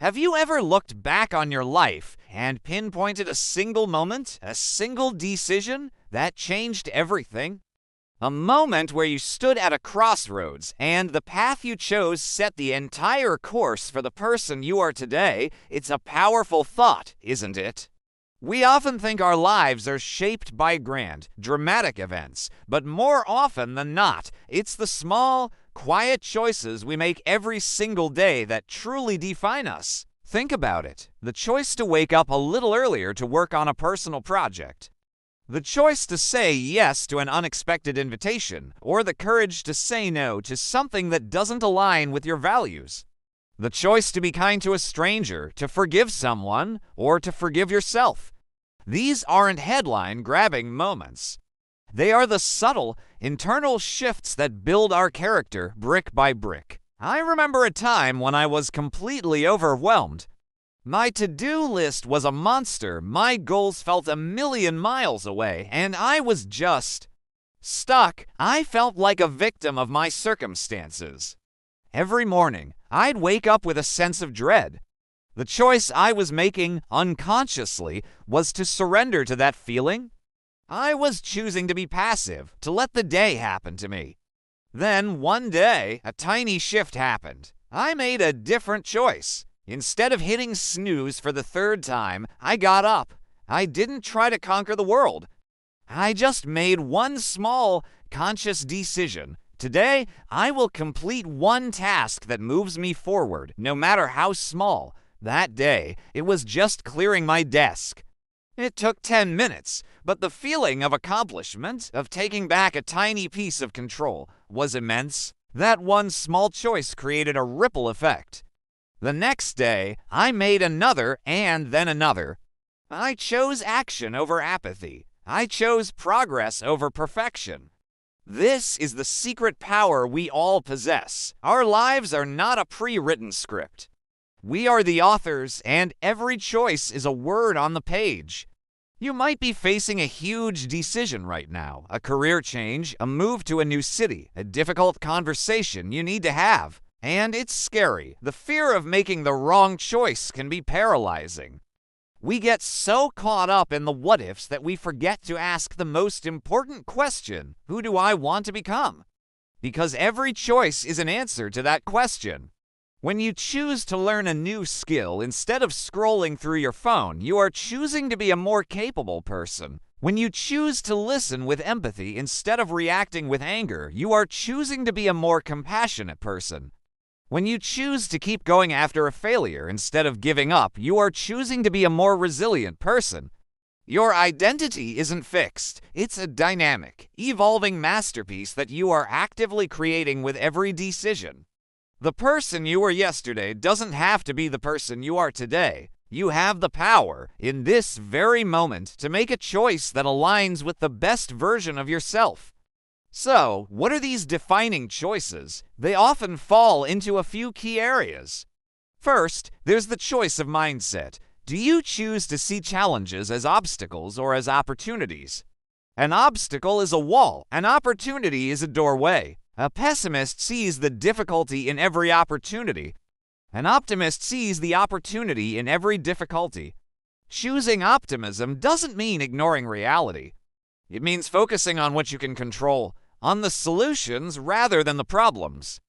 Have you ever looked back on your life and pinpointed a single moment, a single decision that changed everything? A moment where you stood at a crossroads and the path you chose set the entire course for the person you are today. It's a powerful thought, isn't it? We often think our lives are shaped by grand, dramatic events, but more often than not, it's the small, quiet choices we make every single day that truly define us. Think about it. The choice to wake up a little earlier to work on a personal project. The choice to say yes to an unexpected invitation, or the courage to say no to something that doesn't align with your values. The choice to be kind to a stranger, to forgive someone, or to forgive yourself. These aren't headline-grabbing moments. They are the subtle, internal shifts that build our character brick by brick. I remember a time when I was completely overwhelmed. My to-do list was a monster, my goals felt a million miles away, and I was just stuck. I felt like a victim of my circumstances. Every morning, I'd wake up with a sense of dread. The choice I was making unconsciously was to surrender to that feeling. I was choosing to be passive, to let the day happen to me. Then, one day, a tiny shift happened. I made a different choice. Instead of hitting snooze for the third time, I got up. I didn't try to conquer the world. I just made one small, conscious decision. Today, I will complete one task that moves me forward, no matter how small. That day, it was just clearing my desk. It took 10 minutes, but the feeling of accomplishment, of taking back a tiny piece of control, was immense. That one small choice created a ripple effect. The next day, I made another and then another. I chose action over apathy. I chose progress over perfection. This is the secret power we all possess. Our lives are not a pre-written script. We are the authors, and every choice is a word on the page. You might be facing a huge decision right now, a career change, a move to a new city, a difficult conversation you need to have. And it's scary. The fear of making the wrong choice can be paralyzing. We get so caught up in the what-ifs that we forget to ask the most important question: who do I want to become? Because every choice is an answer to that question. When you choose to learn a new skill instead of scrolling through your phone, you are choosing to be a more capable person. When you choose to listen with empathy instead of reacting with anger, you are choosing to be a more compassionate person. When you choose to keep going after a failure instead of giving up, you are choosing to be a more resilient person. Your identity isn't fixed. It's a dynamic, evolving masterpiece that you are actively creating with every decision. The person you were yesterday doesn't have to be the person you are today. You have the power, in this very moment, to make a choice that aligns with the best version of yourself. So, what are these defining choices? They often fall into a few key areas. First, there's the choice of mindset. Do you choose to see challenges as obstacles or as opportunities? An obstacle is a wall. An opportunity is a doorway. A pessimist sees the difficulty in every opportunity. An optimist sees the opportunity in every difficulty. Choosing optimism doesn't mean ignoring reality. It means focusing on what you can control, on the solutions rather than the problems.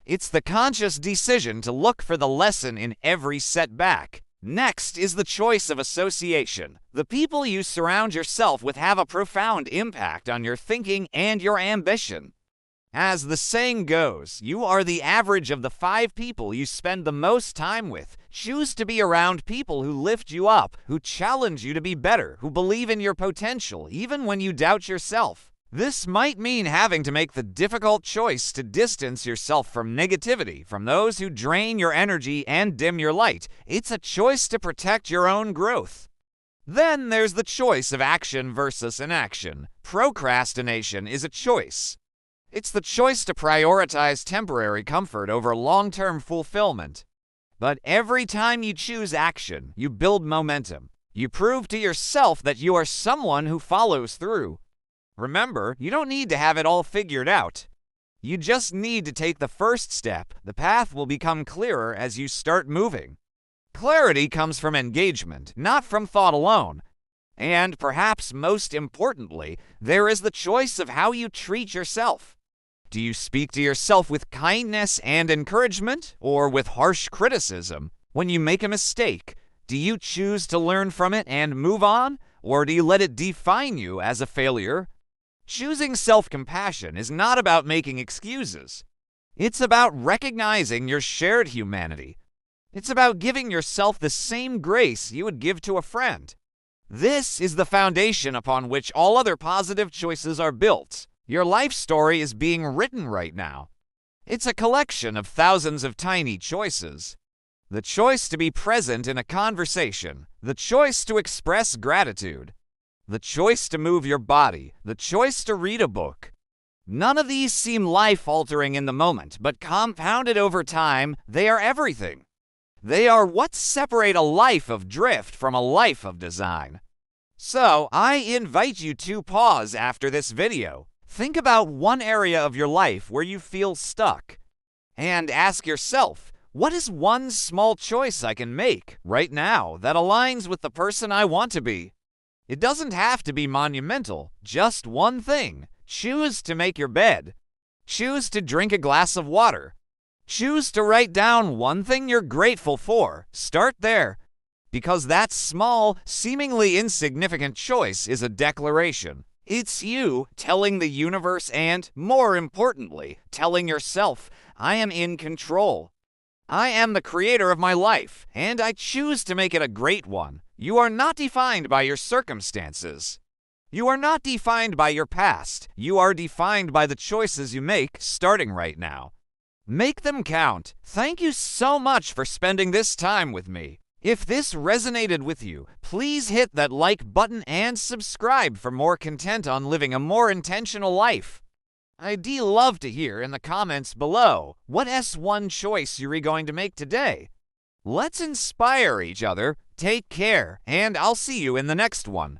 It's the conscious decision to look for the lesson in every setback. Next is the choice of association. The people you surround yourself with have a profound impact on your thinking and your ambition. As the saying goes, you are the average of the 5 people you spend the most time with. Choose to be around people who lift you up, who challenge you to be better, who believe in your potential, even when you doubt yourself. This might mean having to make the difficult choice to distance yourself from negativity, from those who drain your energy and dim your light. It's a choice to protect your own growth. Then there's the choice of action versus inaction. Procrastination is a choice. It's the choice to prioritize temporary comfort over long-term fulfillment. But every time you choose action, you build momentum. You prove to yourself that you are someone who follows through. Remember, you don't need to have it all figured out. You just need to take the first step. The path will become clearer as you start moving. Clarity comes from engagement, not from thought alone. And perhaps most importantly, there is the choice of how you treat yourself. Do you speak to yourself with kindness and encouragement, or with harsh criticism? When you make a mistake, do you choose to learn from it and move on, or do you let it define you as a failure? Choosing self-compassion is not about making excuses. It's about recognizing your shared humanity. It's about giving yourself the same grace you would give to a friend. This is the foundation upon which all other positive choices are built. Your life story is being written right now. It's a collection of thousands of tiny choices. The choice to be present in a conversation, the choice to express gratitude, the choice to move your body, the choice to read a book. None of these seem life-altering in the moment, but compounded over time, they are everything. They are what separate a life of drift from a life of design. So, I invite you to pause after this video. Think about one area of your life where you feel stuck. And ask yourself, what is one small choice I can make right now that aligns with the person I want to be? It doesn't have to be monumental, just one thing. Choose to make your bed. Choose to drink a glass of water. Choose to write down one thing you're grateful for. Start there. Because that small, seemingly insignificant choice is a declaration. It's you telling the universe and, more importantly, telling yourself, I am in control. I am the creator of my life, and I choose to make it a great one. You are not defined by your circumstances. You are not defined by your past. You are defined by the choices you make starting right now. Make them count. Thank you so much for spending this time with me. If this resonated with you, please hit that like button and subscribe for more content on living a more intentional life. I'd love to hear in the comments below, what S1 choice you're going to make today? Let's inspire each other. Take care, and I'll see you in the next one.